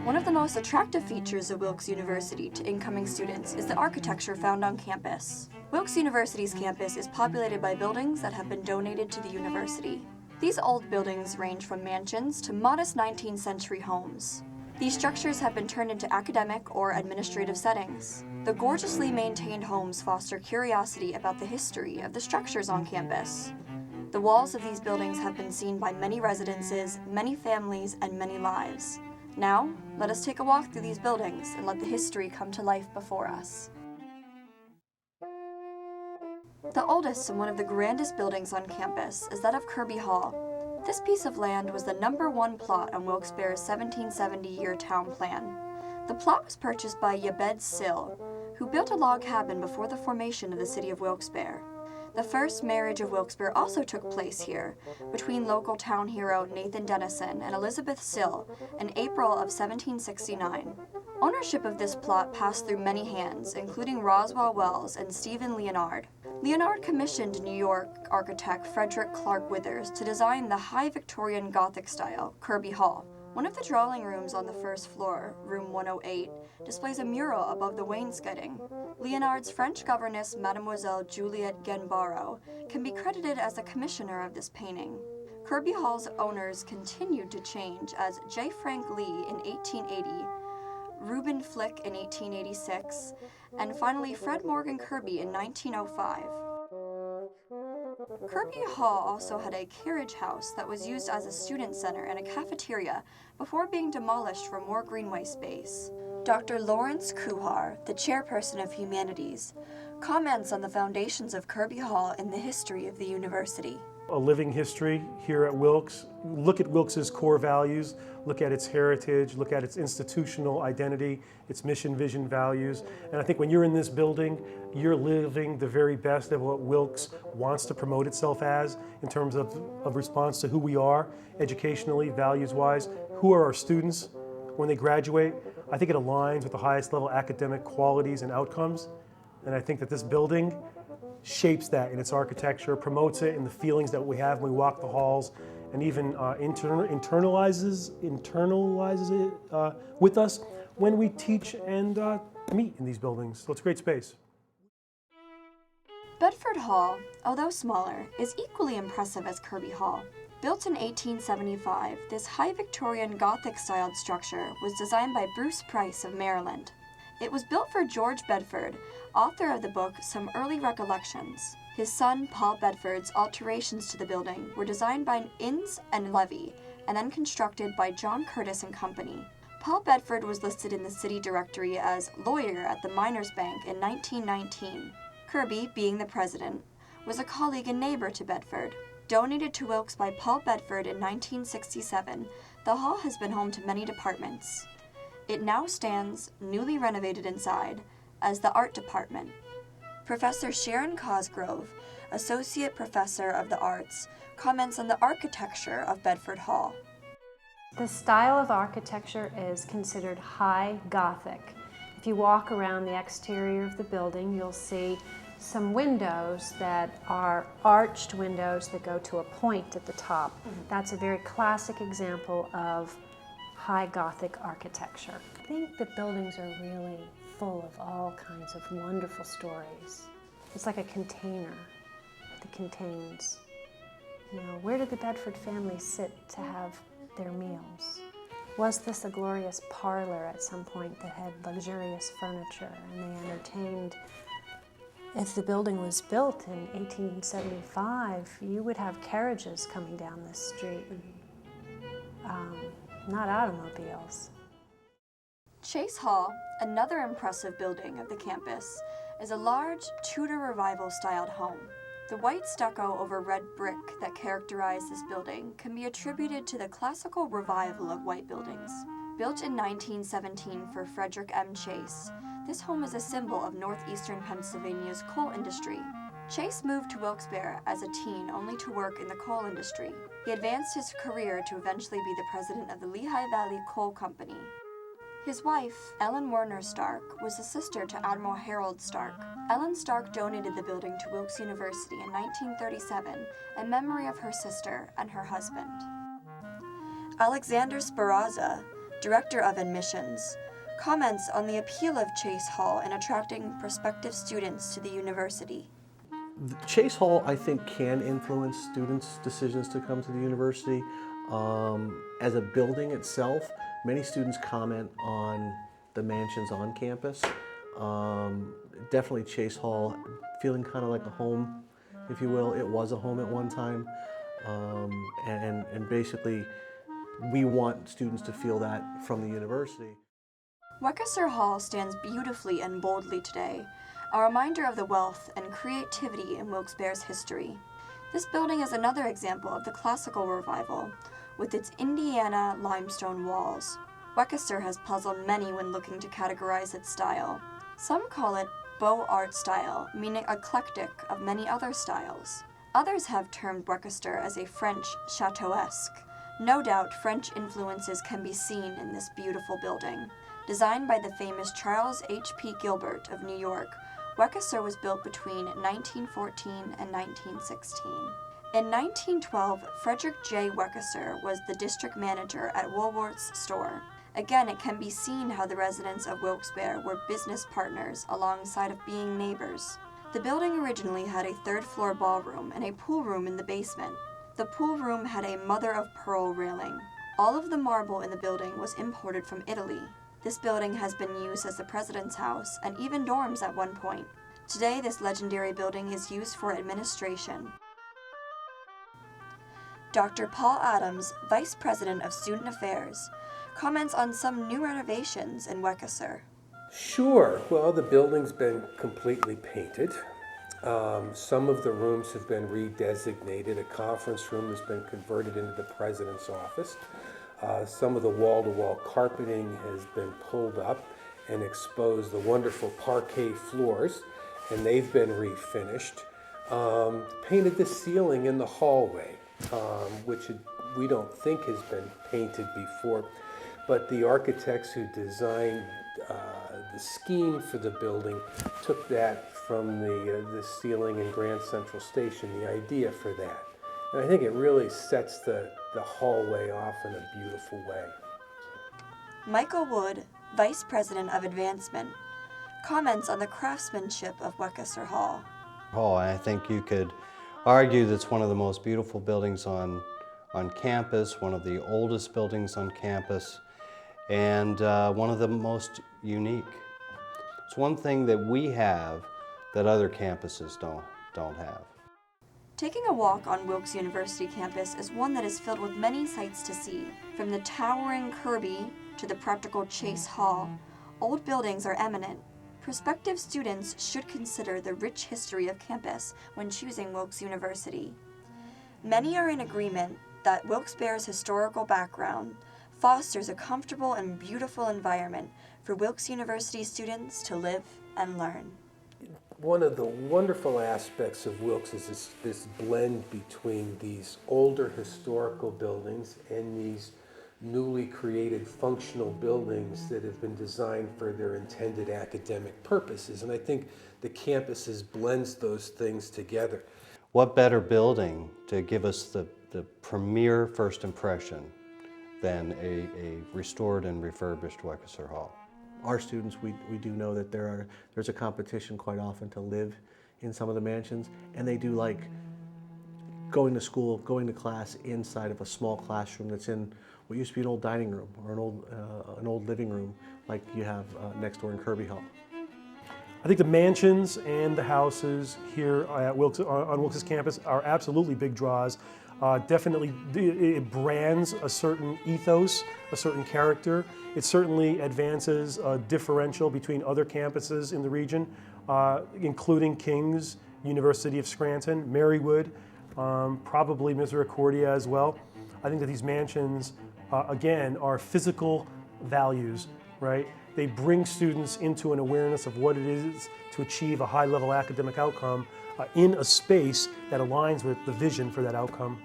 One of the most attractive features of Wilkes University to incoming students is the architecture found on campus. Wilkes University's campus is populated by buildings that have been donated to the university. These old buildings range from mansions to modest 19th century homes. These structures have been turned into academic or administrative settings. The gorgeously maintained homes foster curiosity about the history of the structures on campus. The walls of these buildings have been seen by many residences, many families, and many lives. Now, let us take a walk through these buildings and let the history come to life before us. The oldest and one of the grandest buildings on campus is that of Kirby Hall. This piece of land was the #1 plot on Wilkes-Barre's 1770 year town plan. The plot was purchased by Jabez Sill, who built a log cabin before the formation of the city of Wilkes-Barre. The first marriage of Wilkes-Barre also took place here, between local town hero Nathan Dennison and Elizabeth Sill in April of 1769. Ownership of this plot passed through many hands, including Roswell Wells and Stephen Leonard. Leonard commissioned New York architect Frederick Clark Withers to design the high Victorian Gothic style, Kirby Hall. One of the drawing rooms on the first floor, room 108, displays a mural above the wainscoting. Leonard's French governess, Mademoiselle Juliette Genbaro, can be credited as the commissioner of this painting. Kirby Hall's owners continued to change as J. Frank Lee in 1880, Reuben Flick in 1886, and finally Fred Morgan Kirby in 1905. Kirby Hall also had a carriage house that was used as a student center and a cafeteria before being demolished for more greenway space. Dr. Lawrence Kuhar, the chairperson of Humanities, comments on the foundations of Kirby Hall and the history of the university. A living history here at Wilkes. Look at Wilkes's core values, look at its heritage, look at its institutional identity, its mission, vision, values. And I think when you're in this building, you're living the very best of what Wilkes wants to promote itself as in terms of response to who we are, educationally, values-wise. Who are our students when they graduate? I think it aligns with the highest level academic qualities and outcomes. And I think that this building shapes that in its architecture, promotes it in the feelings that we have when we walk the halls, and even internalizes it with us when we teach and meet in these buildings. So it's a great space. Bedford Hall, although smaller, is equally impressive as Kirby Hall. Built in 1875, this high Victorian Gothic-styled structure was designed by Bruce Price of Maryland. It was built for George Bedford, author of the book Some Early Recollections. His son, Paul Bedford's alterations to the building were designed by Innes and Levy, and then constructed by John Curtis and Company. Paul Bedford was listed in the city directory as lawyer at the Miners Bank in 1919. Kirby, being the president, was a colleague and neighbor to Bedford. Donated to Wilkes by Paul Bedford in 1967, the hall has been home to many departments. It now stands, newly renovated inside, as the art department. Professor Sharon Cosgrove, Associate Professor of the Arts, comments on the architecture of Bedford Hall. The style of architecture is considered high Gothic. If you walk around the exterior of the building, you'll see some windows that are arched windows that go to a point at the top. That's a very classic example of high Gothic architecture. I think the buildings are really full of all kinds of wonderful stories. It's like a container that contains, where did the Bedford family sit to have their meals? Was this a glorious parlor at some point that had luxurious furniture and they entertained? If the building was built in 1875, you would have carriages coming down this street, not automobiles. Chase Hall, another impressive building of the campus, is a large Tudor Revival-styled home. The white stucco over red brick that characterized this building can be attributed to the classical revival of white buildings. Built in 1917 for Frederick M. Chase, this home is a symbol of northeastern Pennsylvania's coal industry. Chase moved to Wilkes-Barre as a teen only to work in the coal industry. He advanced his career to eventually be the president of the Lehigh Valley Coal Company. His wife, Ellen Werner Stark, was a sister to Admiral Harold Stark. Ellen Stark donated the building to Wilkes University in 1937 in memory of her sister and her husband. Alexander Sparazza, Director of Admissions, comments on the appeal of Chase Hall in attracting prospective students to the university. Chase Hall, I think, can influence students' decisions to come to the university. As a building itself, many students comment on the mansions on campus. Definitely Chase Hall, feeling kind of like a home, if you will. It was a home at one time. And basically, we want students to feel that from the university. Wekesser Hall stands beautifully and boldly today, a reminder of the wealth and creativity in Wilkes-Bare's history. This building is another example of the classical revival, with its Indiana limestone walls. Wekesser has puzzled many when looking to categorize its style. Some call it Beaux Arts style, meaning eclectic of many other styles. Others have termed Wekesser as a French chateauesque. No doubt French influences can be seen in this beautiful building. Designed by the famous Charles H.P. Gilbert of New York, Wekesser was built between 1914 and 1916. In 1912, Frederick J. Wekesser was the district manager at Woolworth's store. Again, it can be seen how the residents of Wilkes-Barre were business partners alongside of being neighbors. The building originally had a third-floor ballroom and a pool room in the basement. The pool room had a mother-of-pearl railing. All of the marble in the building was imported from Italy. This building has been used as the president's house and even dorms at one point. Today, this legendary building is used for administration. Dr. Paul Adams, Vice President of Student Affairs, comments on some new renovations in Wekesser. Sure. Well, the building's been completely painted. Some of the rooms have been redesignated. A conference room has been converted into the president's office. Some of the wall-to-wall carpeting has been pulled up and exposed the wonderful parquet floors, and they've been refinished. Painted the ceiling in the hallway, which we don't think has been painted before, but the architects who designed the scheme for the building took that from the ceiling in Grand Central Station, the idea for that. And I think it really sets the hallway off in a beautiful way. Michael Wood, Vice President of Advancement, comments on the craftsmanship of Wekesser Hall. I think you could argue that's one of the most beautiful buildings on campus, one of the oldest buildings on campus, and one of the most unique. It's one thing that we have that other campuses don't have. Taking a walk on Wilkes University campus is one that is filled with many sights to see. From the towering Kirby to the practical Chase Hall, old buildings are eminent. Prospective students should consider the rich history of campus when choosing Wilkes University. Many are in agreement that Wilkes-Bare's historical background fosters a comfortable and beautiful environment for Wilkes University students to live and learn. One of the wonderful aspects of Wilkes is this blend between these older historical buildings and these newly created functional buildings that have been designed for their intended academic purposes. And I think the campuses blends those things together. What better building to give us the premier first impression than a restored and refurbished Wekesser Hall? Our students, we do know that there's a competition quite often to live in some of the mansions, and they do like going to school, going to class inside of a small classroom that's in what used to be an old dining room or an old living room like you have next door in Kirby Hall. I think the mansions and the houses here at Wilkes, on Wilkes' campus are absolutely big draws. Definitely, it brands a certain ethos, a certain character. It certainly advances a differential between other campuses in the region, including King's, University of Scranton, Marywood, probably Misericordia as well. I think that these mansions, again, are physical values, right? They bring students into an awareness of what it is to achieve a high-level academic outcome in a space that aligns with the vision for that outcome.